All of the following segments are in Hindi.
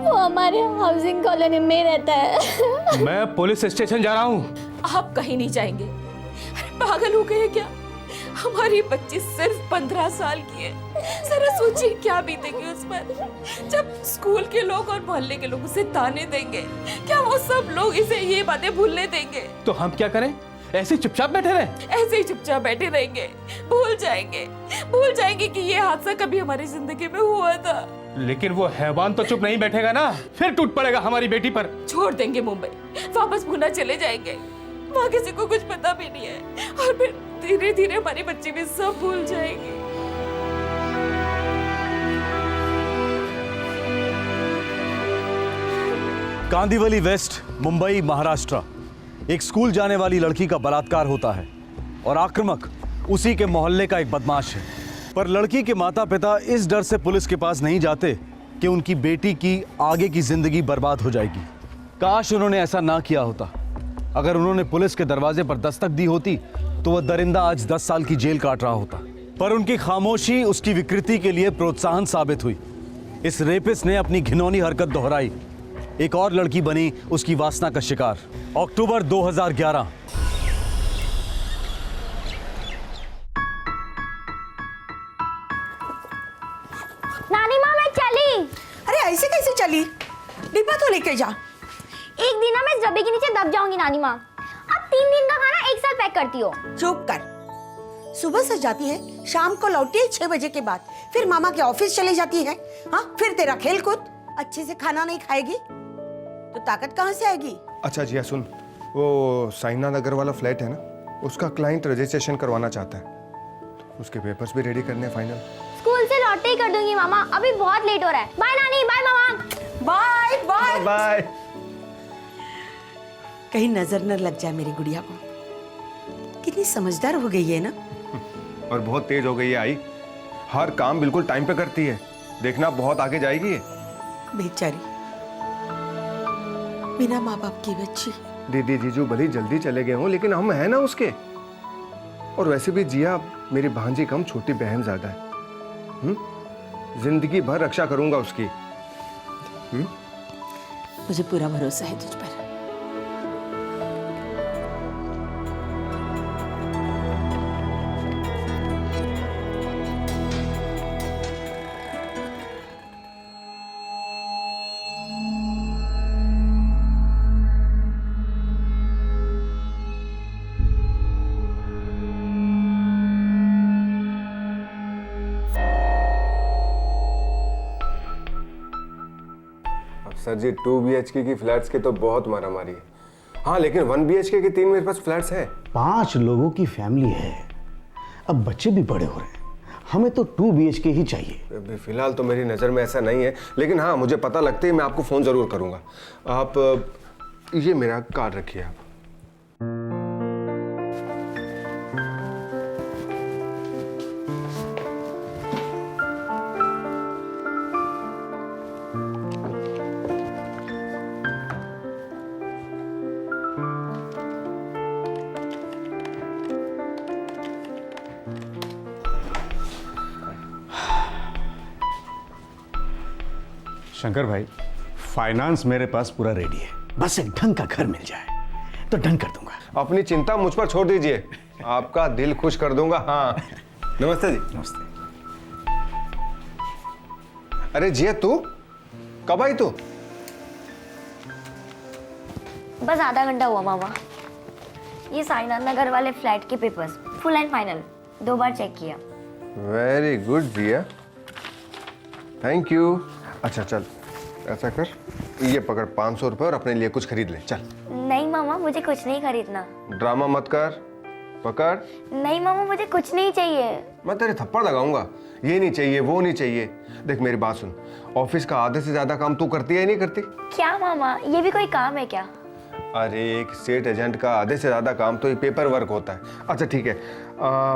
वो हमारे हाउसिंग कॉलोनी में रहता है। मैं पुलिस स्टेशन जा रहा हूँ। आप कहीं नहीं जाएंगे। अरे पागल हो गए क्या? हमारी बच्ची सिर्फ 15 साल की है। जरा सोचिए क्या बीतेगी उस पर जब स्कूल के लोग और मोहल्ले के लोग उसे ताने देंगे। क्या वो सब लोग इसे ये बातें भूलने देंगे? तो हम क्या करें? ऐसे चुपचाप बैठे रहे? ऐसे ही चुपचाप बैठे रहेंगे। भूल जाएंगे कि ये हादसा कभी हमारी जिंदगी में हुआ था। लेकिन वो हैवान तो चुप नहीं बैठेगा ना, फिर टूट पड़ेगा हमारी बेटी पर। छोड़ देंगे मुंबई, वापस पुणे चले जाएंगे। वहाँ किसी को कुछ पता भी नहीं है और फिर धीरे धीरे हमारी बच्ची भी सब भूल जाएगी। कांदिवली वेस्ट, मुंबई, महाराष्ट्र। एक स्कूल जाने वाली लड़की का बलात्कार होता है और आक्रामक उसी के मोहल्ले का एक बदमाश है। पर लड़की के माता पिता इस डर से पुलिस के पास नहीं जाते कि उनकी बेटी की आगे की जिंदगी बर्बाद हो जाएगी। काश उन्होंने ऐसा ना किया होता। अगर उन्होंने पुलिस के दरवाजे पर दस्तक दी होती तो वह दरिंदा आज 10 साल की जेल काट रहा होता। पर उनकी खामोशी उसकी विकृति के लिए प्रोत्साहन साबित हुई। इस रेपिस्ट ने अपनी घिनौनी हरकत दोहराई। एक और लड़की बनी उसकी वासना का शिकार। अक्टूबर 2011। नानी माँ मैं चली। अरे ऐसे कैसे चली? डिब्बा तो लेके जा। एक दिन ना मैं इस डब्बे के नीचे दब जाऊंगी नानी माँ। अब 3 दिन का खाना एक साथ पैक करती हो। चुप कर। सुबह से जाती है, शाम को लौटती है 6 बजे के बाद, फिर मामा के ऑफिस चली जाती है। हाँ, फिर तेरा खेल कूद। अच्छे से खाना नहीं खाएगी तो ताकत कहाँ से आएगी? अच्छा जिया सुन, वो साइना नगर वाला फ्लैट है ना, उसका क्लाइंट रजिस्ट्रेशन करवाना चाहता है, तो उसके पेपर्स भी रेडी करने हैं फाइनल। स्कूल से लौटते ही कर दूंगी मामा, अभी बहुत लेट हो रहा है। बाय नानी, बाय मामा। Bye bye bye. कहीं नजर न लग जाए मेरी गुड़िया को। कितनी समझदार हो गई है ना। और बहुत तेज हो गई है आई, हर काम बिल्कुल टाइम पे करती है। देखना बहुत आगे जाएगी ये। बेचारी बिना माँ बाप की बच्ची। दीदी जीजू भले जल्दी चले गए हों, लेकिन हम हैं ना उसके। और वैसे भी जिया मेरी भांजी कम, छोटी बहन ज्यादा है। जिंदगी भर रक्षा करूंगा उसकी। मुझे पूरा भरोसा है तुझ पर। सर जी 2 BHK की फ्लैट्स के तो बहुत मारामारी है। हाँ लेकिन 1 BHK की 3 मेरे पास फ्लैट्स है। 5 लोगों की फैमिली है। अब बच्चे भी बड़े हो रहे हैं, हमें तो 2 BHK ही चाहिए। अभी फिलहाल तो मेरी नज़र में ऐसा नहीं है, लेकिन हाँ मुझे पता लगते ही मैं आपको फ़ोन ज़रूर करूँगा। आप ये मेरा कार्ड रखिए आप। शंकर भाई, फाइनेंस मेरे पास पूरा रेडी है, बस एक ढंग का घर मिल जाए तो ढंग कर दूंगा। अपनी चिंता मुझ पर छोड़ दीजिए, आपका दिल खुश कर दूंगा। हाँ नमस्ते जी। नमस्ते। अरे जिया तू कब आई तू? बस आधा घंटा हुआ मामा। ये साइना नगर वाले फ्लैट के पेपर्स फुल एंड फाइनल 2 बार चेक किया। Very good Jiya, thank you. अच्छा चल ऐसा कर, ये पकड़ 500 रुपए और अपने लिए कुछ खरीद ले। चल। नहीं मामा, मुझे कुछ नहीं खरीदना। ड्रामा मत कर, पकड़। नहीं मामा, मुझे कुछ नहीं चाहिए। मैं तेरे थप्पड़ लगाऊंगा। ये नहीं चाहिए, वो नहीं चाहिए। देख मेरी बात सुन, ऑफिस का आधे से ज्यादा काम तू करती है या नहीं करती? क्या मामा, ये भी कोई काम है क्या? अरे एक स्टेट एजेंट का आधे से ज्यादा काम तो ये पेपर वर्क होता है। अच्छा ठीक है,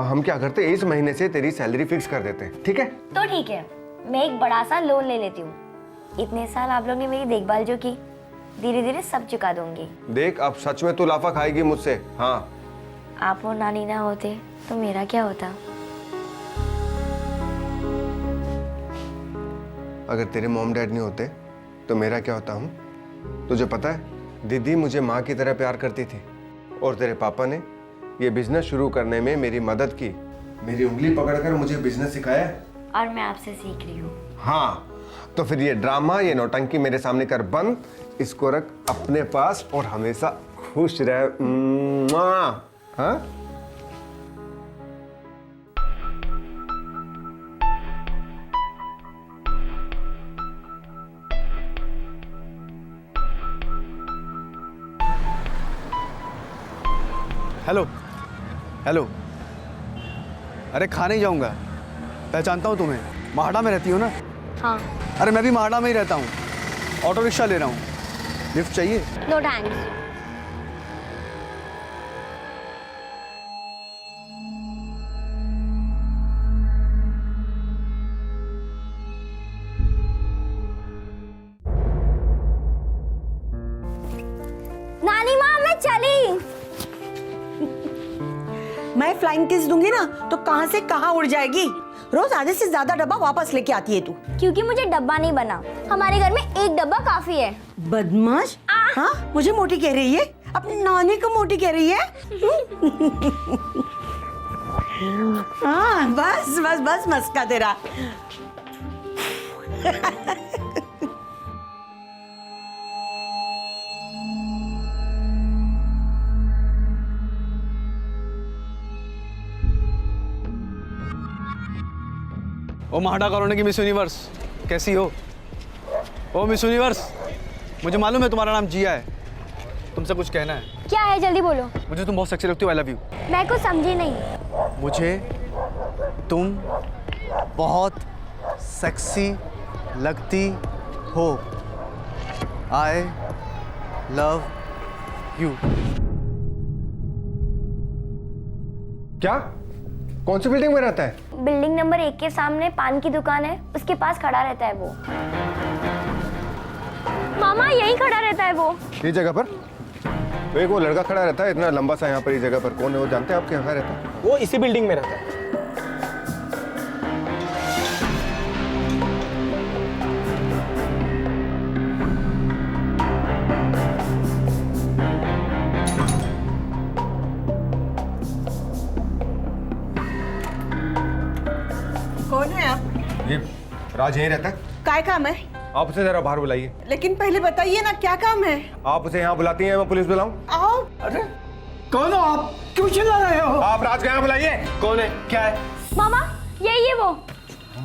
हम क्या करते हैं, इस महीने से तेरी सैलरी फिक्स कर देते हैं, ठीक है? तो ठीक है, मैं एक बड़ा सा लोन ले लेती हूँ। इतने साल आप लोग ने मेरी देखभाल जो की, धीरे धीरे सब चुका दूंगी। देख अब सच में तू लाफा खाएगी मुझसे। हाँ आप और नानी ना होते तो मेरा क्या होता? अगर तेरे मॉम डैड नहीं होते तो मेरा क्या होता हूँ? तुझे पता है दीदी मुझे माँ की तरह प्यार करती थी और तेरे पापा ने ये बिजनेस शुरू करने में मेरी मदद की, मेरी उंगली पकड़कर मुझे बिजनेस सिखाया और मैं आपसे सीख रही हूँ। हाँ तो फिर ये ड्रामा, ये नौटंकी मेरे सामने कर बंद, इसको रख अपने पास और हमेशा खुश रह। हाँ हेलो हेलो। अरे खाने ही जाऊंगा, पहचानता हूँ तुम्हें, महाड़ा में रहती हो ना? हाँ। अरे मैं भी महाड़ा में ही रहता हूँ, ऑटो रिक्शा ले रहा हूँ, लिफ्ट चाहिए? No thanks. नानी माँ मैं चली। मैं फ्लाइंग किस दूंगी ना तो कहां से कहां उड़ जाएगी। रोज आधे से ज्यादा डब्बा वापस लेके आती है तू। क्योंकि मुझे डब्बा नहीं बना, हमारे घर में एक डब्बा काफी है। बदमाश। हाँ मुझे मोटी कह रही है, अपनी नानी को मोटी कह रही है। हाँ बस बस बस मस्का तेरा। ओ महाड़ा कॉलोनी की मिस यूनिवर्स, कैसी हो? ओ मिस यूनिवर्स, मुझे मालूम है तुम्हारा नाम जिया है, तुमसे कुछ कहना है। क्या है, जल्दी बोलो। मुझे तुम बहुत सेक्सी लगती हो, आई लव यू। मैं कुछ समझी नहीं। मुझे तुम बहुत सेक्सी लगती हो, आई लव यू। क्या? कौन सी बिल्डिंग में रहता है? बिल्डिंग नंबर 1 के सामने पान की दुकान है, उसके पास खड़ा रहता है वो। मामा यही खड़ा रहता है वो। ये जगह पर? तो एक वो लड़का खड़ा रहता है इतना लंबा सा यहाँ पर, इस जगह पर कौन है वो जानते हैं आप? क्या रहता है वो? इसी बिल्डिंग में रहता है। कौन है आप? ये राज यहीं रहता है। काय काम है? आप उसे जरा बाहर बुलाइए। लेकिन पहले बताइए ना क्या काम है? आप उसे यहाँ बुलाती हैं, मैं पुलिस बुलाऊं? आओ। अरे कौन हो आप? क्यों चिल्ला रहे हो? आप राज को यहाँ बुलाइए। कौन है? क्या है? मामा यही है वो।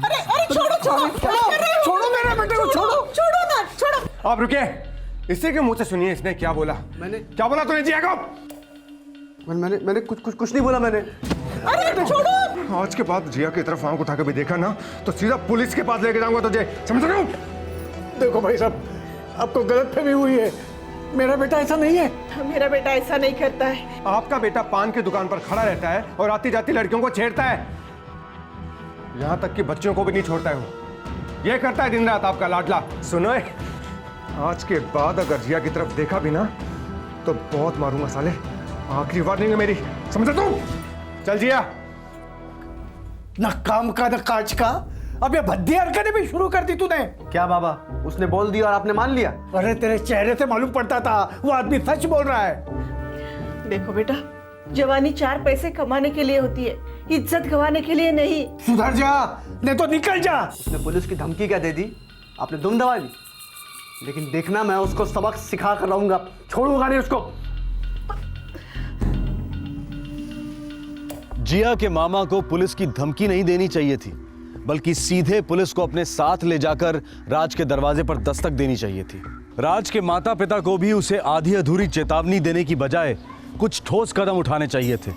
अरे अरे छोड़ो छोड़ो छोड़ो मेरे बेटे को, छोड़ो। छोड़ो ना छोड़ो। आप रुकिए, इसी के मुंह से सुनिए इसने क्या बोला। मैंने क्या बोला तूने जिया को? मैंने कुछ नहीं बोला मैंने। अरे छोड़ो। आज के बाद जिया की तरफ आंख उठा के भी देखा ना तो सीधा पुलिस के पास लेके जाऊंगा तुझे, समझ रहे हो? देखो भाई साहब, आपको गलतफहमी हुई है, मेरा बेटा ऐसा नहीं है। मेरा बेटा ऐसा नहीं करता है। आपका बेटा पान की दुकान पर खड़ा रहता है और आती जाती लड़कियों को छेड़ता है, यहां तक कि बच्चों को भी नहीं छोड़ता है वो। ये करता है दिन रात आपका लाडला। सुनो, आज के बाद अगर जिया की तरफ देखा भी ना तो बहुत मारूंगा साले। आखिरी वार्निंग है मेरी, समझ तू? चल जिया। न काम का न काज का, अब ये भद्दी हरकतें भी शुरू कर दी तूने। क्या बाबा, उसने बोल दिया और आपने मान लिया? अरे तेरे चेहरे से मालूम पड़ता था वो आदमी सच बोल रहा है। देखो बेटा, जवानी 4 पैसे कमाने के लिए होती है, इज्जत गंवाने के लिए नहीं। सुधर जा, नहीं तो निकल जा। उसने पुलिस की धमकी क्या दे दी? आपने दुम दबा दी। लेकिन देखना, मैं उसको सबक सिखा कर रहूंगा, छोड़ूंगा नहीं उसको। जिया के मामा को पुलिस की धमकी नहीं देनी चाहिए थी, बल्कि सीधे पुलिस को अपने साथ ले जाकर राज के दरवाजे पर दस्तक देनी चाहिए थी। राज के माता पिता को भी उसे आधी अधूरी चेतावनी देने की बजाय कुछ ठोस कदम उठाने चाहिए थे।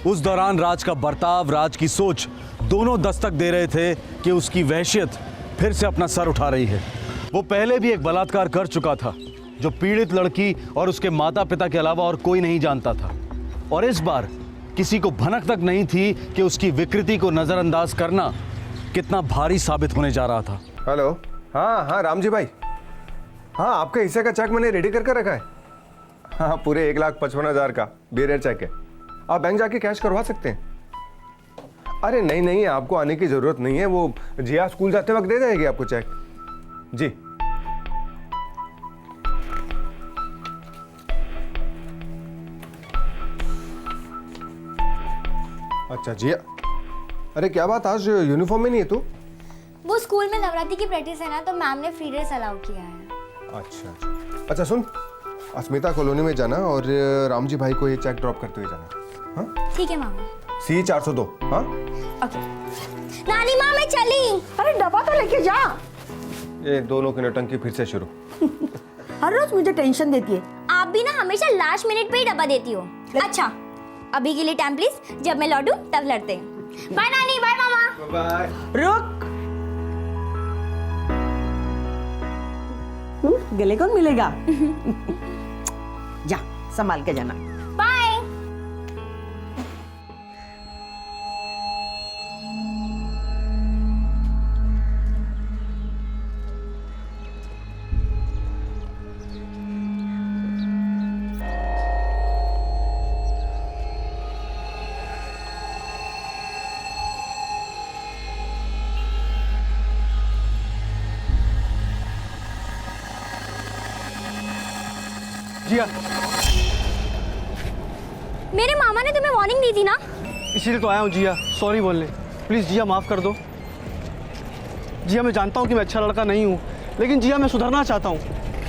उस दौरान राज का बर्ताव, राज की सोच दोनों दस्तक दे रहे थे कि उसकी वहशियत फिर से अपना सर उठा रही है। वो पहले भी एक बलात्कार कर चुका था जो पीड़ित लड़की और उसके माता पिता के अलावा और कोई नहीं जानता था, और इस बार किसी को भनक तक नहीं थी कि उसकी विकृति को नजरअंदाज करना कितना भारी साबित होने जा रहा था। हेलो। हाँ हाँ राम जी भाई, हाँ, आपके हिस्से का चेक मैंने रेडी करके रखा है। हाँ, पूरे 1,55,000 का बेरियर चेक है। आप बैंक जाके कैश करवा सकते हैं। अरे नहीं नहीं, आपको आने की जरूरत नहीं है, वो जिया स्कूल जाते वक्त दे जाएगी आपको चेक। जी अच्छा जिया, अरे क्या बात, आज यूनिफॉर्म में नहीं है तू? वो स्कूल में नवरात्रि की प्रैक्टिस है ना, तो मैम ने फ्री ड्रेस अलाउ किया है। अच्छा अच्छा अच्छा, सुन, अस्मिता कॉलोनी में जाना और रामजी भाई को ये चेक ड्रॉप करते हुए जाना। हाँ ठीक है मामा। C 402। हाँ ओके। नानी माँ मैं चली। अरे डब्बा तो लेके जा। ये दोनों की नौटंकी फिर से शुरू। हर रोज मुझे टेंशन देती है। आप भी ना हमेशा लास्ट मिनट पे ही डब्बा देती हो। अच्छा, अभी के लिए टाइम प्लीज, जब मैं लौटूं तब लड़ते हैं। बाय नानी, बाय मामा। बाय। रुक। गले कौन मिलेगा? जा संभाल के जाना। बाय। जिया, मेरे मामा ने तुम्हें वार्निंग दी थी ना? इसीलिए तो आया हूँ जिया, सॉरी बोलने। प्लीज़ जिया माफ़ कर दो। जिया मैं जानता हूँ कि मैं अच्छा लड़का नहीं हूँ, लेकिन जिया मैं सुधरना चाहता हूँ।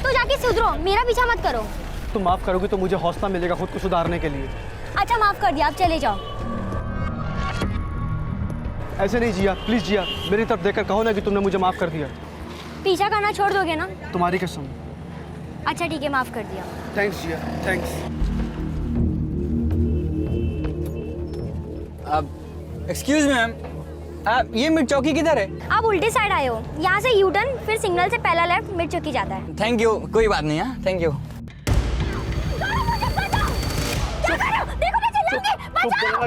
तो जाके सुधरो, मेरा पीछा मत करो। तुम माफ़ करोगी तो मुझे हौसला मिलेगा खुद को सुधारने के लिए। अच्छा माफ कर दिया, आप चले जाओ। ऐसे नहीं जिया, प्लीज़ जिया, मेरी तरफ देखकर कहो ना कि तुमने मुझे माफ़ कर दिया। पीछा करना छोड़ दोगे ना? तुम्हारी कसम। अच्छा ठीक है, माफ कर दिया। थैंक्स जिया, थैंक्स। एक्सक्यूज मैम, ये मिर्च चौकी किधर है? आप उल्टे साइड आए हो, यहाँ से यू टर्न, फिर सिग्नल से पहला लेफ्ट, मिर्च चौकी जाता है। थैंक यू, कोई बात नहीं है, थैंक यू।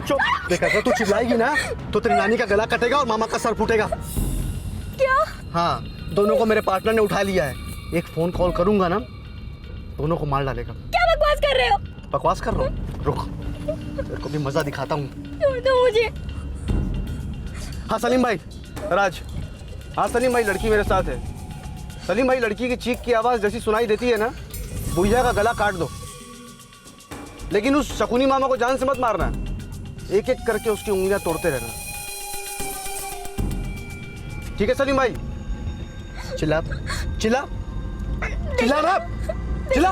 चुप, देखा तो तू चिल्लाएगी ना तो तेरी नानी का गला कटेगा और मामा का सर फूटेगा। क्या? हाँ, दोनों को मेरे पार्टनर ने उठा लिया है। एक फोन कॉल करूंगा ना, दोनों को मार डालेगा। क्या बकवास कर रहे हो? बकवास कर रहा हूँ? रुक, तेरे को भी मजा दिखाता हूँ। छोड़ दो मुझे। हाँ सलीम भाई, राज। हाँ सलीम भाई, लड़की मेरे साथ है। सलीम भाई, लड़की की चीख की आवाज़ जैसी सुनाई देती है ना, बुढ़िया का गला काट दो। लेकिन उस शकुनी मामा को जान से मत मारना, एक एक करके उसकी उंगलियां तोड़ते रहना। ठीक है सलीम भाई? चिल्ला चिल्ला चिल्ला ना, चिल्ला।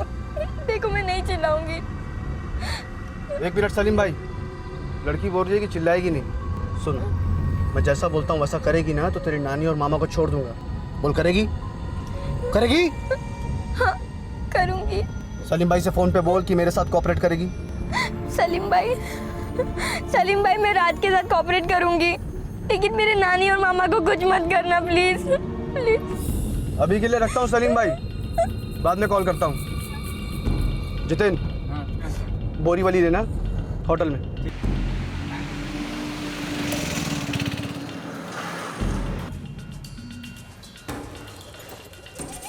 देखो मैं नहीं चिल्लाऊंगी। एक मिनट सलीम भाई, लड़की बोल रही है कि चिल्लाएगी नहीं। सुन, मैं जैसा बोलता हूँ वैसा करेगी ना तो तेरी नानी और मामा को छोड़ दूंगा। बोल, करेगी? करेगी? हाँ करूंगी। सलीम भाई से फोन पे बोल कि मेरे साथ कोऑपरेट करेगी। सलीम भाई, सलीम भाई मैं राज के साथ कोऑपरेट करूंगी, लेकिन मेरे नानी और मामा को कुछ मत करना प्लीज, प्लीज। अभी के लिए रखता हूँ सलीम भाई, बाद में कॉल करता हूँ। जितेन, बोरी वाली लेना होटल में।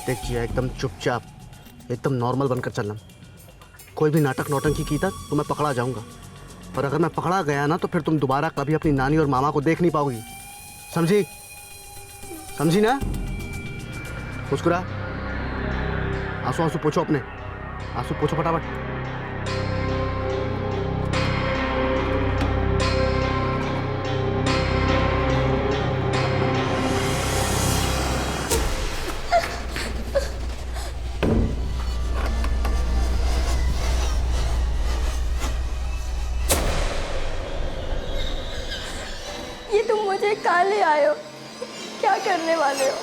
देख जिया, एकदम चुपचाप, एकदम नॉर्मल बनकर चलना। कोई भी नाटक नौटंकी की था तो मैं पकड़ा जाऊंगा, और अगर मैं पकड़ा गया ना तो फिर तुम दोबारा कभी अपनी नानी और मामा को देख नहीं पाओगी। समझी? समझी ना? मुस्कुरा, आंसू आंसू पोछो अपने, आंसू पोछो फटाफट। ये तुम मुझे कहाँ ले आए हो? क्या करने वाले हो?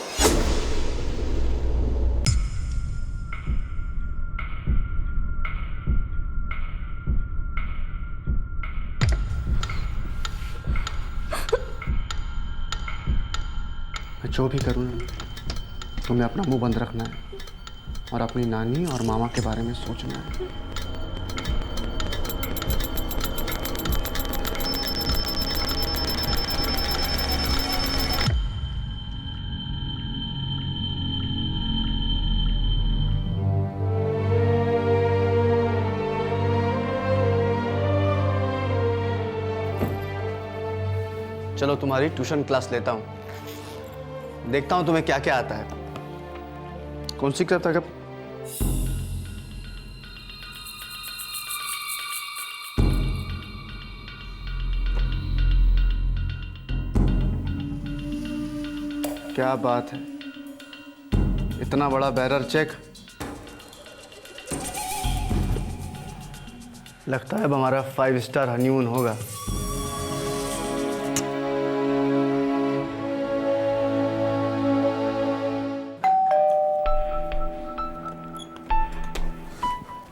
मैं जो भी करूँ ना, तुम्हें अपना मुंह बंद रखना है और अपनी नानी और मामा के बारे में सोचना है। चलो तुम्हारी ट्यूशन क्लास लेता हूँ, देखता हूँ तुम्हें क्या क्या आता है। कौन सी किताब था? क्या बात है, इतना बड़ा बैरर चेक। लगता है अब हमारा 5 स्टार हनीमून होगा।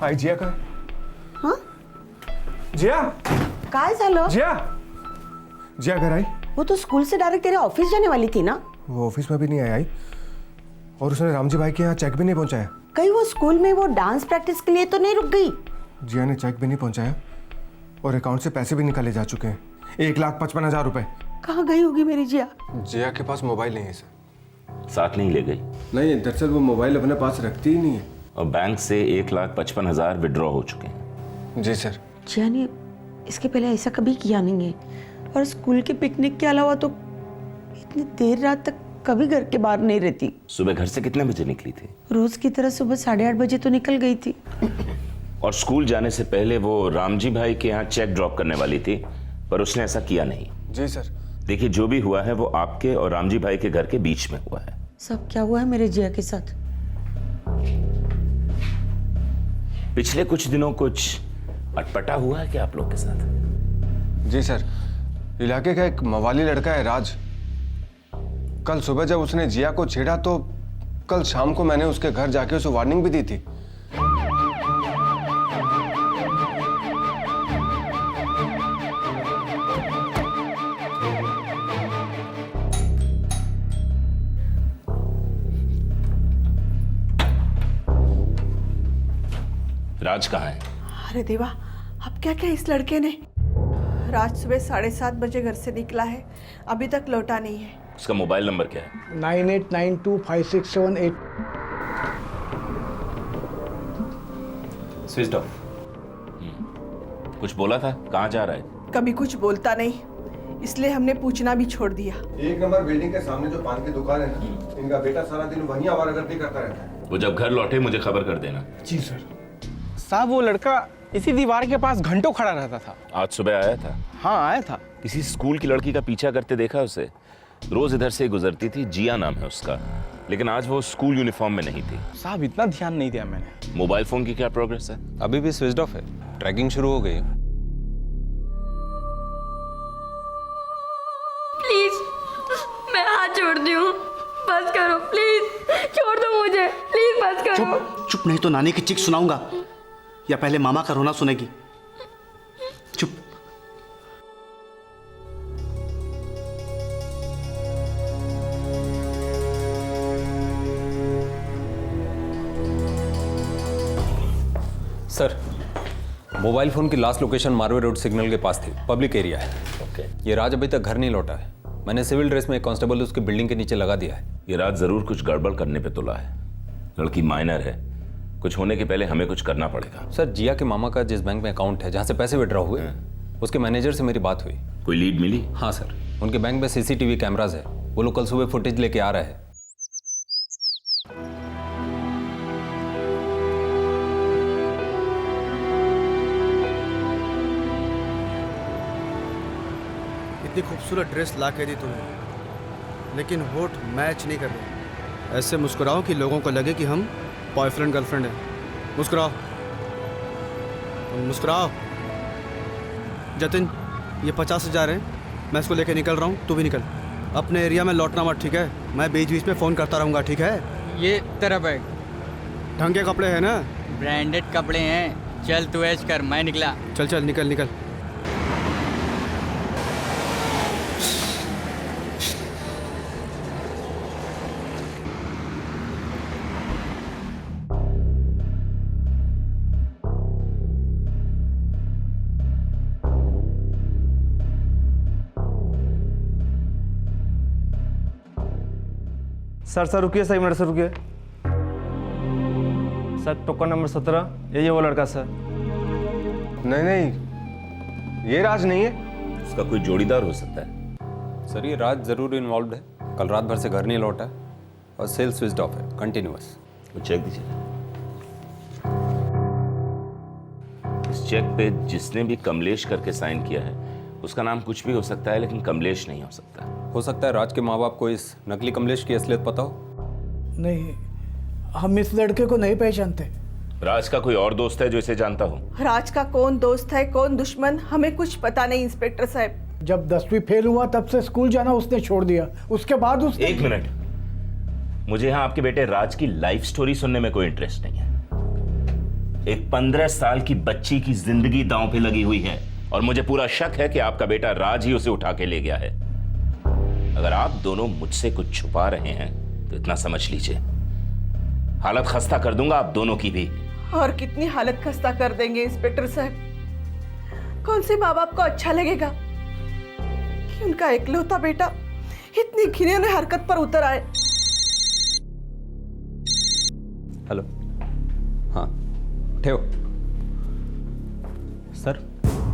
आई जिया का? हाँ? जिया? काय झालं? जिया? जिया घर आई? वो तो स्कूल से डायरेक्ट तेरे ऑफिस जाने वाली थी ना? वो ऑफिस में भी नहीं आई और उसने रामजी भाई के यहाँ चेक भी नहीं पहुंचाया। कहीं वो स्कूल में वो डांस प्रैक्टिस के लिए तो नहीं रुक गई? जिया ने चेक भी नहीं पहुंचाया और अकाउंट से पैसे भी निकाले जा चुके हैं, 1,55,000 रुपए। कहाँ गई होगी मेरी जिया? जिया के पास मोबाइल नहीं है सर। साथ नहीं ले गई? नहीं, दरअसल वो मोबाइल अपने पास रखती ही नहीं है। और बैंक से 1,55,000 विड्रॉ हो चुके हैं। जी सर। जिया ने इसके पहले ऐसा कभी किया नहीं है, और स्कूल के पिकनिक के अलावा तो इतनी देर रात तक कभी घर के बाहर नहीं रहती। सुबह घर से कितने बजे निकली थी? रोज की तरह सुबह 8:30 बजे तो निकल गई थी। और स्कूल जाने से पहले वो रामजी भाई के यहाँ चेक ड्रॉप करने वाली थी, पर उसने ऐसा किया नहीं। जी सर। देखिए, जो भी हुआ है वो आपके और रामजी भाई के घर के बीच में हुआ है। सब क्या हुआ है मेरे जिया के साथ? पिछले कुछ दिनों कुछ अटपटा हुआ है क्या आप लोग के साथ? जी सर, इलाके का एक मवाली लड़का है राज। कल सुबह जब उसने जिया को छेड़ा तो कल शाम को मैंने उसके घर जाके उसे वार्निंग भी दी थी। राज कहाँ है? अरे देवा, अब क्या क्या इस लड़के ने। रात सुबह 7:30 बजे घर से निकला है, अभी तक लौटा नहीं है। उसका मोबाइल नंबर क्या है? 98925678। Switch off. कुछ बोला था? कहाँ जा रहा है? कभी कुछ बोलता नहीं, इसलिए हमने पूछना भी छोड़ दिया। 1 नंबर बिल्डिंग के सामने जो पान की दुकान है ना, इनका बेटा सारा दिन वहीं आवारागर्दी करता रहता है। वो जब घर लौटे मुझे खबर कर देना। जी सर। साहब, वो लड़का इसी दीवार के पास घंटों खड़ा रहता था। आज सुबह आया था? हाँ, आया था। किसी स्कूल की लड़की का पीछा करते देखा उसे? रोज इधर से गुजरती थी, जिया नाम है उसका, लेकिन आज वो स्कूल यूनिफॉर्म में नहीं थी। साहब, इतना ध्यान नहीं दिया मैंने। मोबाइल फोन की क्या प्रोग्रेस है? अभी भी स्विच ऑफ है, ट्रैकिंग शुरू हो गई। प्लीज, मैं हाथ छोड़ती हूँ, बस करो प्लीज, छोड़ दो मुझे प्लीज, बस करो। चुप चुप, नहीं तो नानी की चीख सुनाऊंगा, या पहले मामा का रोना सुनेगी। चुप। सर, मोबाइल फोन की last location Marve road signal के पास थी, पब्लिक एरिया है। ओके। ये राज अभी तक घर नहीं लौटा है। मैंने सिविल ड्रेस में एक कांस्टेबल उसकी बिल्डिंग के नीचे लगा दिया है। ये रात जरूर कुछ गड़बड़ करने पे तुला है। लड़की माइनर है, कुछ होने के पहले हमें कुछ करना पड़ेगा। सर, जिया के मामा का जिस बैंक में अकाउंट है जहाँ से पैसे विड्रॉ हुए, उसके मैनेजर से मेरी बात हुई। कोई लीड मिली? हाँ सर, उनके बैंक में सीसीटीवी कैमराज है, वो लोग कल सुबह फुटेज लेके आ रहे हैं। इतनी खूबसूरत ड्रेस ला के दी तुम्हें, लेकिन होठ मैच नहीं कर रहे। ऐसे मुस्कुराओ कि लोगों को लगे कि हम बॉयफ्रेंड गर्लफ्रेंड है। मुस्कुराओ, मुस्कुराओ। जतिन, ये 50,000 है, मैं इसको लेके निकल रहा हूँ, तू भी निकल। अपने एरिया में लौटना मत, ठीक है? मैं बीच बीच में फ़ोन करता रहूँगा, ठीक है? ये तेरा बैग। ढंग के कपड़े हैं ना? ब्रांडेड कपड़े हैं। चल तू ऐश कर, मैं निकला। चल चल, निकल निकल। सर रुकिए, सर एक मिनट सर, रुकिए सर। टोकन नंबर 17, ये वो लड़का सर। नहीं, ये राज नहीं है। उसका कोई जोड़ीदार हो सकता है। सर ये राज जरूर इन्वॉल्व है, कल रात भर से घर नहीं लौटा है और सेल स्विच ऑफ है कंटिन्यूअस। चेक दीजिए। इस चेक पे जिसने भी कमलेश करके साइन किया है उसका नाम कुछ भी हो सकता है, लेकिन कमलेश नहीं हो सकता। हो सकता है राज के माँ बाप को इस नकली कमलेश की असलियत पता हो। नहीं, हम इस लड़के को नहीं पहचानते। राज का कोई और दोस्त है जो इसे जानता हो? राज का कौन दोस्त है कौन दुश्मन हमें कुछ पता नहीं इंस्पेक्टर साहब। जब 10वीं फेल हुआ तब से स्कूल जाना उसने छोड़ दिया, उसके बाद उसने... एक मिनट, मुझे यहाँ आपके बेटे राज की लाइफ स्टोरी सुनने में कोई इंटरेस्ट नहीं है। एक 15 साल की बच्ची की जिंदगी दांव पे लगी हुई है और मुझे पूरा शक है कि आपका बेटा राज ही उसे उठा के ले गया है। अगर आप दोनों मुझसे कुछ छुपा रहे हैं तो इतना समझ लीजिए, हालत खस्ता कर दूंगा आप दोनों की भी। और कितनी हालत खस्ता कर देंगे इंस्पेक्टर साहब? कौन से माँ बाप को अच्छा लगेगा कि उनका इकलौता बेटा इतनी घिनौनी हरकत पर उतर आए? हेलो, हाँ ठेव सर,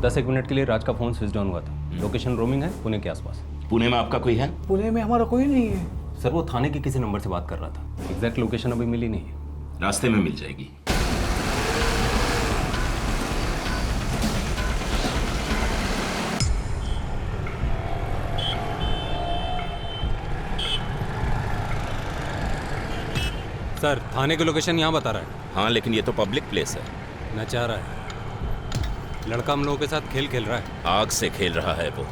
10-1 मिनट के लिए राज का फोन स्विच ऑन हुआ था। लोकेशन रोमिंग है पुणे के आसपास। पुणे में आपका कोई है? पुणे में हमारा कोई नहीं है सर, वो थाने के किसी नंबर से बात कर रहा था। एग्जैक्ट लोकेशन अभी मिली नहीं है। रास्ते में मिल जाएगी। सर थाने की लोकेशन यहाँ बता रहा है। हाँ, लेकिन ये तो पब्लिक प्लेस है। नचा रहा है लड़का, हम लोगों के साथ खेल खेल रहा है। आग से खेल रहा है वो।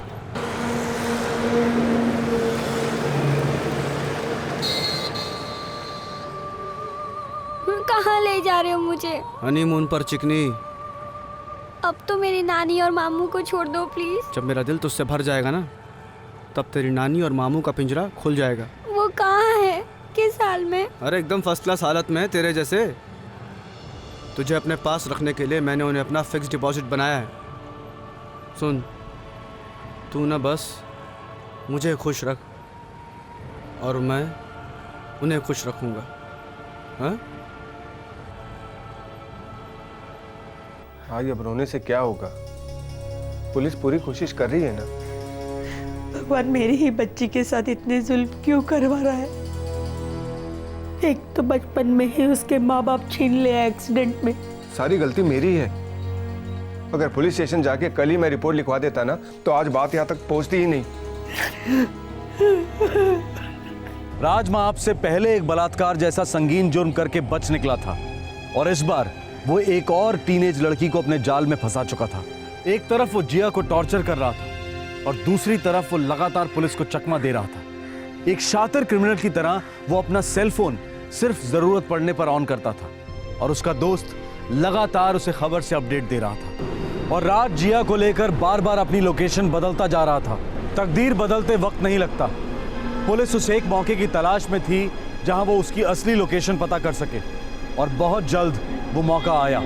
कहाँ ले जा रहे हो मुझे? हनीमून पर चिकनी। अब तो मेरी नानी और मामू को छोड़ दो प्लीज। जब मेरा दिल तुझसे भर जाएगा ना, तब तेरी नानी और मामू का पिंजरा खुल जाएगा। वो कहाँ है? किस हाल में? अरे एकदम फर्स्ट क्लास हालत में है, तेरे जैसे। तुझे अपने पास रखने के लिए मैंने उन्हें अपना फिक्स डिपॉजिट बनाया है। सुन, तू ना बस मुझे खुश रख और मैं उन्हें खुश रखूंगा। हाँ? भाई अब रोने से क्या होगा? पुलिस पूरी कोशिश कर रही है ना। भगवान मेरी ही बच्ची के साथ इतने जुल्म क्यों करवा रहा है? एक तो बचपन में ही उसके माँ बाप छीन लिया एक्सीडेंट में। सारी गलती मेरी है। अगर पुलिस स्टेशन जाके कल ही मैं रिपोर्ट लिखवा देता ना, तो आज बात यहाँ तक पहुँचती ही नहीं। राज माँ आपसे पहले एक बलात्कार जैसा संगीन जुर्म करके बच निकला था और इस बार वो एक और टीनेज लड़की को अपने जाल में फंसा चुका था। एक तरफ वो जिया को टॉर्चर कर रहा था और दूसरी तरफ वो लगातार पुलिस को चकमा दे रहा था। एक शातिर क्रिमिनल की तरह वो अपना सेल फोन सिर्फ जरूरत पड़ने पर ऑन करता था और उसका दोस्त लगातार उसे खबर से अपडेट दे रहा था। और राज जिया को लेकर बार बार अपनी लोकेशन बदलता जा रहा था। तकदीर बदलते वक्त नहीं लगता। पुलिस उस एक मौके की तलाश में थी जहां वो उसकी असली लोकेशन पता कर सके और बहुत जल्द वो मौका आया।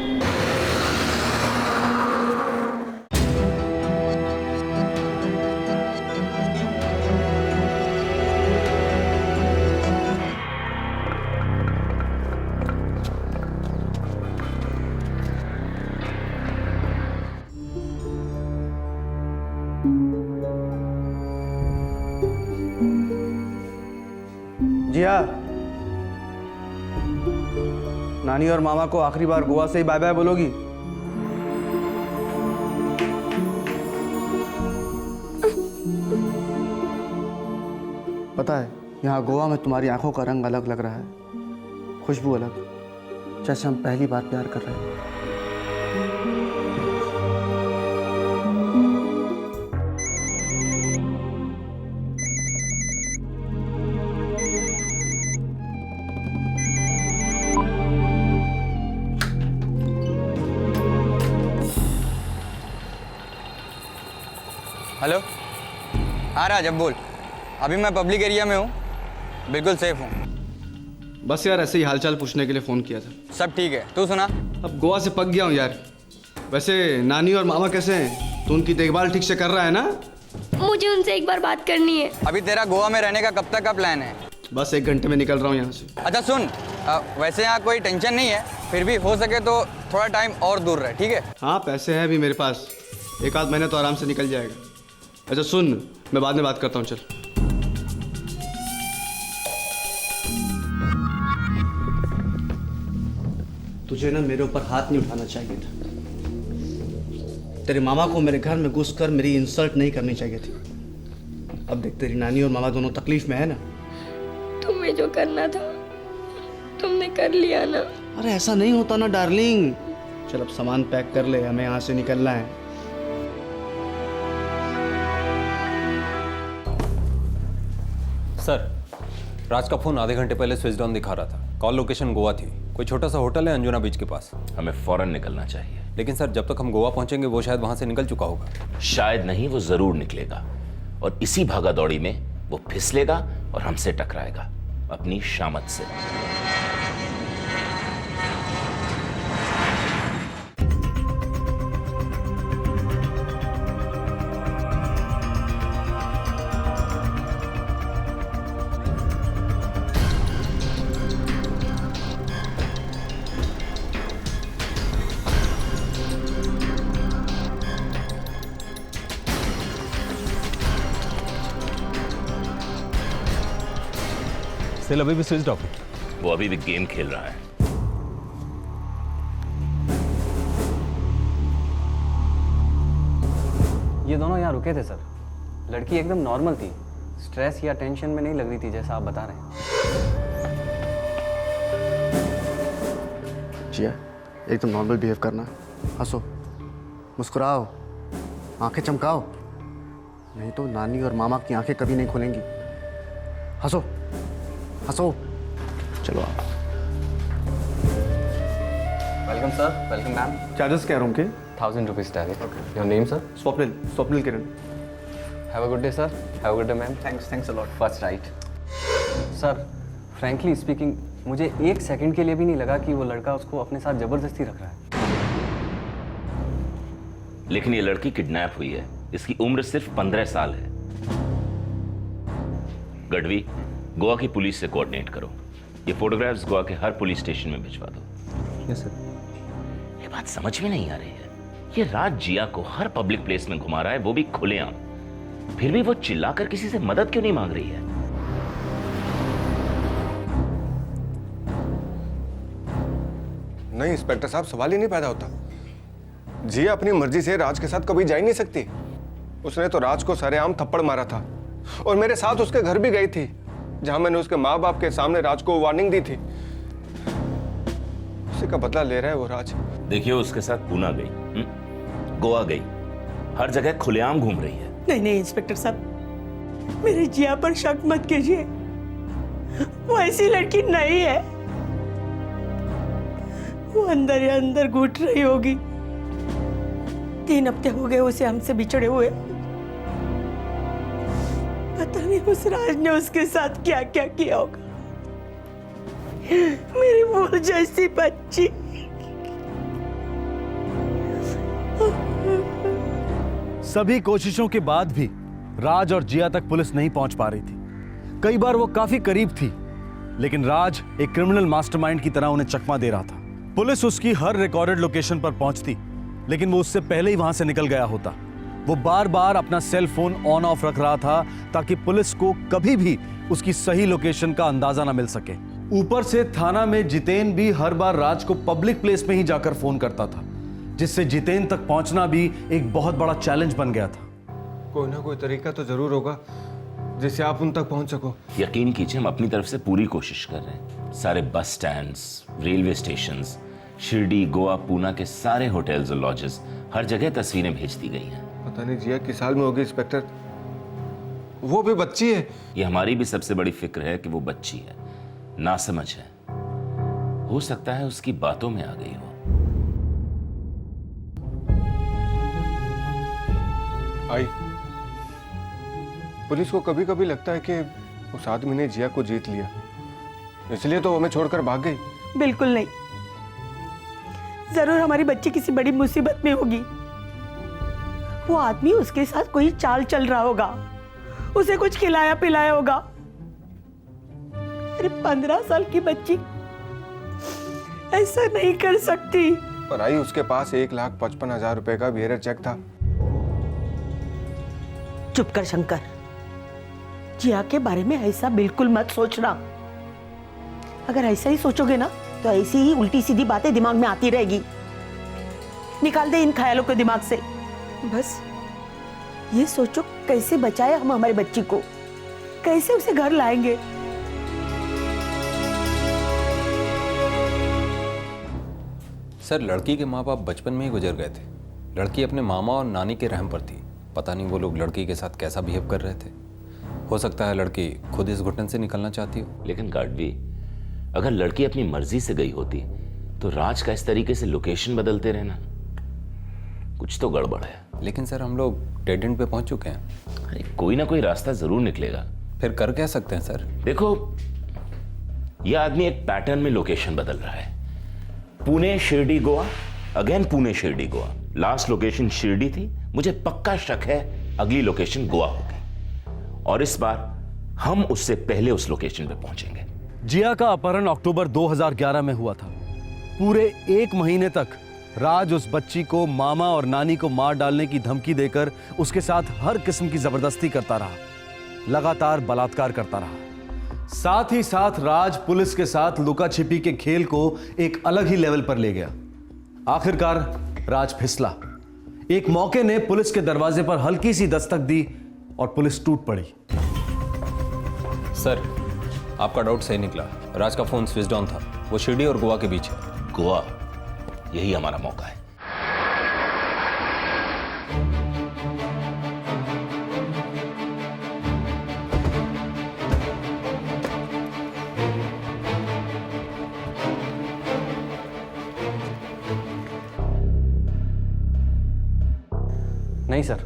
जिया, नानी और मामा को आखिरी बार गोवा से ही बाय बाय बोलोगी? पता है, यहाँ गोवा में तुम्हारी आंखों का रंग अलग लग रहा है, खुशबू अलग, जैसे हम पहली बार प्यार कर रहे हैं। हेलो, हाँ राज, अब बोल। अभी मैं पब्लिक एरिया में हूँ, बिल्कुल सेफ हूँ। बस यार ऐसे ही हालचाल पूछने के लिए फ़ोन किया था। सब ठीक है, तू सुना? अब गोवा से पक गया हूँ यार। वैसे नानी और मामा कैसे हैं? तू उनकी देखभाल ठीक से कर रहा है ना? मुझे उनसे एक बार बात करनी है। अभी तेरा गोवा में रहने का कब तक का प्लान है? बस 1 घंटे में निकल रहा हूँ यहाँ से। अच्छा सुन, वैसे यहाँ कोई टेंशन नहीं है, फिर भी हो सके तो थोड़ा टाइम और दूर रहे, ठीक है? हाँ, पैसे हैं अभी मेरे पास, 1 आध महीने तो आराम से निकल जाएगा। अच्छा सुन, मैं बाद में बात करता हूँ, चल। तुझे ना मेरे ऊपर हाथ नहीं उठाना चाहिए था। तेरे मामा को मेरे घर में घुसकर मेरी इंसल्ट नहीं करनी चाहिए थी। अब देख, तेरी नानी और मामा दोनों तकलीफ में है ना। तुम्हें जो करना था तुमने कर लिया ना। अरे ऐसा नहीं होता ना डार्लिंग। चल अब सामान पैक कर ले, हमें यहाँ से निकलना है। सर, राज का फोन आधे घंटे पहले स्विच ऑन दिखा रहा था। कॉल लोकेशन गोवा थी। कोई छोटा सा होटल है अंजुना बीच के पास। हमें फौरन निकलना चाहिए। लेकिन सर, जब तक हम गोवा पहुंचेंगे वो शायद वहां से निकल चुका होगा। शायद नहीं, वो जरूर निकलेगा और इसी भागा दौड़ी में वो फिसलेगा और हमसे टकराएगा अपनी शामत से। सेल अभी भी स्विच ऑफ है। वो अभी भी गेम खेल रहा है। ये दोनों यहाँ रुके थे सर। लड़की एकदम नॉर्मल थी, स्ट्रेस या टेंशन में नहीं लग रही थी जैसा आप बता रहे हैं। जिया, एकदम नॉर्मल बिहेव करना। हंसो, मुस्कुराओ, आंखें चमकाओ, नहीं तो नानी और मामा की आंखें कभी नहीं खुलेंगी। हंसो हंसो। चलो आप। Welcome sir, welcome ma'am. Charges क्या रूम के? 1000 rupees direct. Your name sir? Swapnil, Swapnil Kiran. Have a good day sir. Have a good day ma'am. Thanks a lot. First right. Sir, frankly speaking, मुझे एक सेकंड के लिए भी नहीं लगा कि वो लड़का उसको अपने साथ जबरदस्ती रख रहा है। लेकिन ये लड़की किडनैप हुई है। इसकी उम्र सिर्फ 15 साल है। गढ़वी, गोवा की पुलिस से कोऑर्डिनेट करो। ये फोटोग्राफ्स गोवा के हर पुलिस स्टेशन में भिजवा दो। Yes sir. ये बात समझ में नहीं आ रही है। ये राज जिया को हर पब्लिक प्लेस में घुमा रहा है, वो भी खुलेआम। फिर भी वो चिल्लाकर किसी से मदद क्यों नहीं मांग रही है? नहीं इंस्पेक्टर साहब, सवाल ही नहीं पैदा होता। जिया अपनी मर्जी से राज के साथ कभी जा ही नहीं सकती। उसने तो राज को सरेआम थप्पड़ मारा था और मेरे साथ उसके घर भी गई थी, जहां मैंने उसके माँ बाप के सामने राज को वार्निंग दी थी। उसी का बदला ले रहा है वो राज। देखिए, उसके साथ पूना गई, गोवा गई, हर जगह खुलेआम घूम रही है। नहीं इंस्पेक्टर साहब, मेरी जिया पर शक मत कीजिए। वो ऐसी लड़की नहीं है। वो अंदर ही अंदर घुट रही होगी। 3 हफ्ते हो गए उसे हमसे बिछड़े हुए। पता नहीं उस राज ने उसके साथ क्या क्या किया होगा। मेरी भूल जैसी बच्ची। सभी कोशिशों के बाद भी राज और जिया तक पुलिस नहीं पहुंच पा रही थी। कई बार वो काफी करीब थी, लेकिन राज एक क्रिमिनल मास्टरमाइंड की तरह उन्हें चकमा दे रहा था। पुलिस उसकी हर रिकॉर्डेड लोकेशन पर पहुंचती, लेकिन वो उससे पहले ही वहां से निकल गया होता। वो बार बार अपना सेल फोन ऑन ऑफ रख रहा था ताकि पुलिस को कभी भी उसकी सही लोकेशन का अंदाजा ना मिल सके। ऊपर से थाना में जितेन भी हर बार राज को पब्लिक प्लेस में ही जाकर फोन करता था, जिससे जितेन तक पहुंचना भी एक बहुत बड़ा चैलेंज बन गया था। कोई ना कोई तरीका तो जरूर होगा जिससे आप उन तक पहुंच सको। यकीन कीजिए, हम अपनी तरफ से पूरी कोशिश कर रहे हैं। सारे बस stands, railway stations, Shirdi, Goa, Poona के सारे होटल्स और लॉजेस, हर जगह तस्वीरें भेज दी गई हैं। पता नहीं जिया किस हाल में होगी इंस्पेक्टर। वो भी बच्ची है। ये हमारी भी सबसे बड़ी फिक्र है कि वो बच्ची है, नासमझ है। हो सकता है उसकी बातों में आ गई हो। आई, पुलिस को कभी कभी लगता है कि उस आदमी ने जिया को जीत लिया, इसलिए तो हमें छोड़कर भाग गई। बिल्कुल नहीं। जरूर हमारी बच्ची किसी बड़ी मुसीबत में होगी। वो आदमी उसके साथ कोई चाल चल रहा होगा, उसे कुछ खिलाया पिलाया होगा। अरे 15 साल की बच्ची ऐसा नहीं कर सकती। पर आई, उसके पास 1,55,000 रुपए का बिहेवियर चेक था। चुप कर शंकर, जिया के बारे में ऐसा बिल्कुल मत सोचना। अगर ऐसा ही सोचोगे ना तो ऐसी ही उल्टी सीधी बातें दिमाग में आती रहेगी। निकाल दे इन ख्यालों को दिमाग से। बस ये सोचो कैसे बचाए हम हमारे बच्ची को, कैसे उसे घर लाएंगे। सर, लड़की के माँ बाप बचपन में ही गुजर गए थे। लड़की अपने मामा और नानी के रहम पर थी। पता नहीं वो लोग लड़की के साथ कैसा बिहेव कर रहे थे। हो सकता है लड़की खुद इस घुटन से निकलना चाहती हो। लेकिन गार्डवी, अगर लड़की अपनी मर्जी से गई होती तो राज का इस तरीके से लोकेशन बदलते रहना, कुछ तो गड़बड़ है। लेकिन सर, हम लोग डेड एंड पे पहुंच चुके हैं। अरे कोई ना कोई रास्ता जरूर निकलेगा। फिर कर क्या सकते हैं सर? देखो, यह आदमी एक पैटर्न में लोकेशन बदल रहा है। Pune Shirdi Goa, again Pune Shirdi Goa. Last location Shirdi थी, मुझे पक्का शक है अगली लोकेशन गोवा होगी, और इस बार हम उससे पहले उस लोकेशन पे पहुंचेंगे। जिया का अपहरण अक्टूबर 2011 में हुआ था। पूरे 1 महीने तक राज उस बच्ची को मामा और नानी को मार डालने की धमकी देकर उसके साथ हर किस्म की जबरदस्ती करता रहा, लगातार बलात्कार करता रहा। साथ ही साथ राज पुलिस के साथ लुका छिपी के खेल को एक अलग ही लेवल पर ले गया। आखिरकार राज फिसला। एक मौके ने पुलिस के दरवाजे पर हल्की सी दस्तक दी और पुलिस टूट पड़ी। सर, आपका डाउट सही निकला। राज का फोन स्विच ऑन था। वो शिरडी और गोवा के बीच है। गोवा, यही हमारा मौका है। नहीं सर,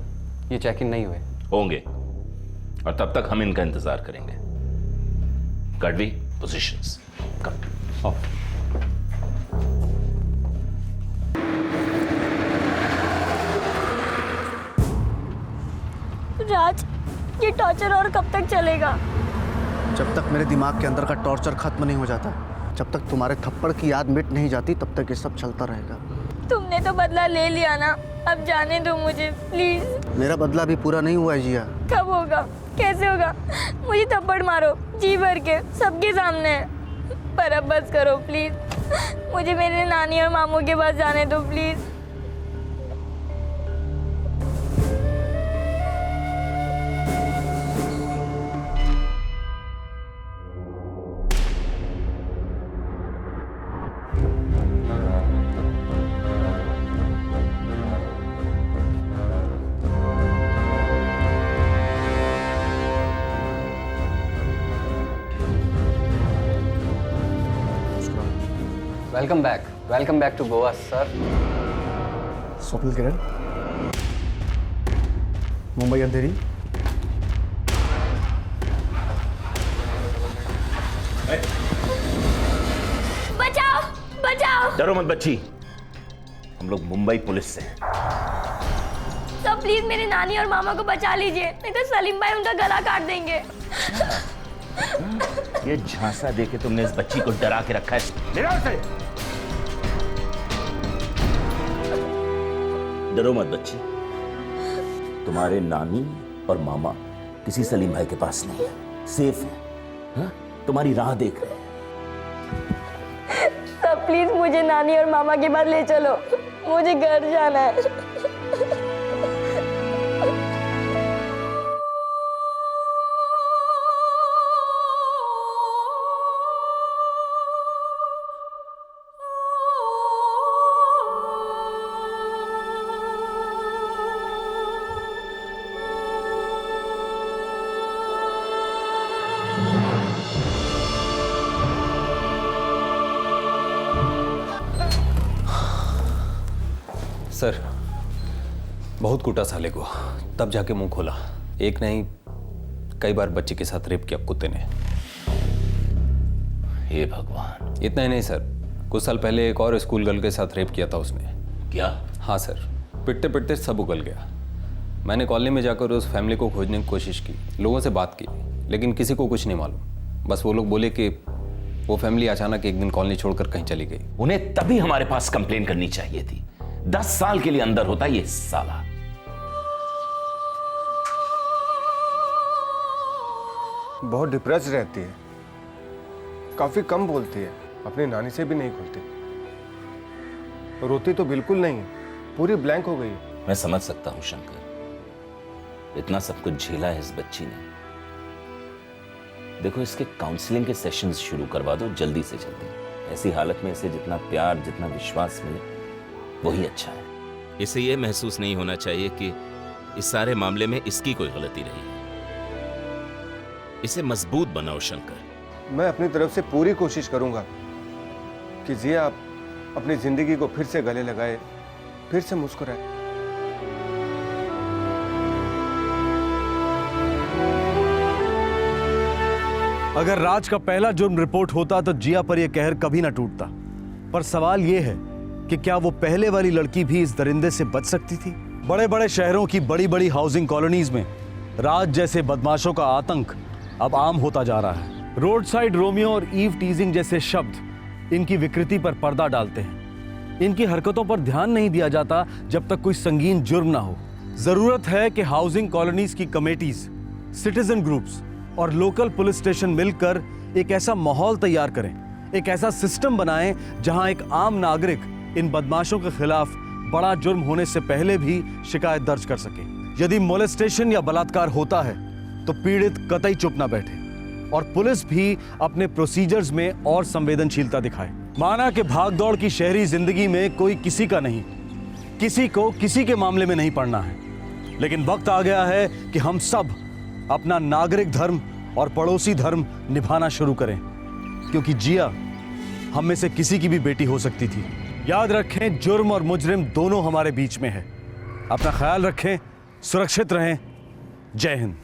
ये चेक इन नहीं हुए। होंगे, और तब तक हम इनका इंतजार करेंगे। गार्डवी, पोजीशंस। कम। राज, ये टॉर्चर और कब तक चलेगा? जब तक मेरे दिमाग के अंदर का टॉर्चर खत्म नहीं हो जाता, जब तक तुम्हारे थप्पड़ की याद मिट नहीं जाती, तब तक ये सब चलता रहेगा। तुमने तो बदला ले लिया ना, अब जाने दो मुझे प्लीज। मेरा बदला भी पूरा नहीं हुआ है जिया। कब होगा, कैसे होगा? मुझे थप्पड़ मारो जी भर के, सबके सामने। पर अब बस करो प्लीज। मुझे मेरे नानी और मामू के पास जाने दो please. Welcome back to Goa sir. Swapnil Kiran, Mumbai Andheri. बचाओ, बचाओ। डरो मत बच्ची, हम लोग मुंबई पुलिस से हैं। तो प्लीज मेरे नानी और मामा को बचा लीजिए, नहीं तो सलीम भाई उनका गला काट देंगे। ये झांसा देके तुमने इस बच्ची को डरा के रखा है। ले आओ इसे। डरो मत बच्ची, तुम्हारे नानी और मामा किसी सलीम भाई के पास नहीं है, सेफ है। हाँ? तुम्हारी राह देख रहे हैं। सब प्लीज मुझे नानी और मामा के पास ले चलो, मुझे घर जाना है। सर, बहुत कूटा साले को, तब जाके मुंह खोला। एक नहीं, कई बार बच्चे के साथ रेप किया कुत्ते ने। हे भगवान। इतना ही नहीं सर, कुछ साल पहले एक और स्कूल गर्ल के साथ रेप किया था उसने। क्या? हाँ सर, पिटते पिटते सब उगल गया। मैंने कॉलोनी में जाकर उस फैमिली को खोजने की कोशिश की, लोगों से बात की, लेकिन किसी को कुछ नहीं मालूम। बस वो लोग बोले कि वो फैमिली अचानक एक दिन कॉलोनी छोड़कर कहीं चली गई। उन्हें तभी हमारे पास कंप्लेन करनी चाहिए थी। 10 साल के लिए अंदर होता ये साला। बहुत डिप्रेस रहती है, काफी कम बोलती है, अपनी नानी से भी नहीं खुलती, रोती तो बिल्कुल नहीं, पूरी ब्लैंक हो गई। मैं समझ सकता हूं शंकर, इतना सब कुछ झेला है इस बच्ची ने। देखो, इसके काउंसलिंग के सेशंस शुरू करवा दो जल्दी से जल्दी। ऐसी हालत में इसे जितना प्यार, जितना विश्वास मिले वही अच्छा है। इसे ये महसूस नहीं होना चाहिए कि इस सारे मामले में इसकी कोई गलती रही है। इसे मजबूत बनाओ शंकर। मैं अपनी तरफ से पूरी कोशिश करूंगा कि जिया आप अपनी जिंदगी को फिर से गले लगाए, फिर से मुस्कुराए। अगर राज का पहला जुर्म रिपोर्ट होता तो जिया पर यह कहर कभी ना टूटता। पर सवाल यह है कि क्या वो पहले वाली लड़की भी इस दरिंदे से बच सकती थी? बड़े बड़े शहरों की बड़ी बड़ी हाउसिंग कॉलोनीज में राज जैसे बदमाशों का आतंक अब आम होता जा रहा है। रोड साइड रोमियो और ईव टीजिंग जैसे शब्द इनकी विकृति पर पर्दा डालते हैं। इनकी हरकतों पर ध्यान नहीं दिया जाता जब तक कोई संगीन जुर्म ना हो। जरूरत है कि हाउसिंग कॉलोनीज की कमेटीज, सिटीजन ग्रुप्स और लोकल पुलिस स्टेशन मिलकर एक ऐसा माहौल तैयार करें, एक ऐसा सिस्टम बनाएं जहां एक आम नागरिक इन बदमाशों के खिलाफ बड़ा जुर्म होने से पहले भी शिकायत दर्ज कर सके। यदि मोलेस्टेशन या बलात्कार होता है तो पीड़ित कतई चुप ना बैठे और पुलिस भी अपने प्रोसीजर्स में और संवेदनशीलता दिखाए। माना कि भागदौड़ की शहरी जिंदगी में कोई किसी का नहीं, किसी को किसी के मामले में नहीं पड़ना है, लेकिन वक्त आ गया है कि हम सब अपना नागरिक धर्म और पड़ोसी धर्म निभाना शुरू करें, क्योंकि जिया हम में से किसी की भी बेटी हो सकती थी। याद रखें, जुर्म और मुजरिम दोनों हमारे बीच में है। अपना ख्याल रखें, सुरक्षित रहें। जय हिंद।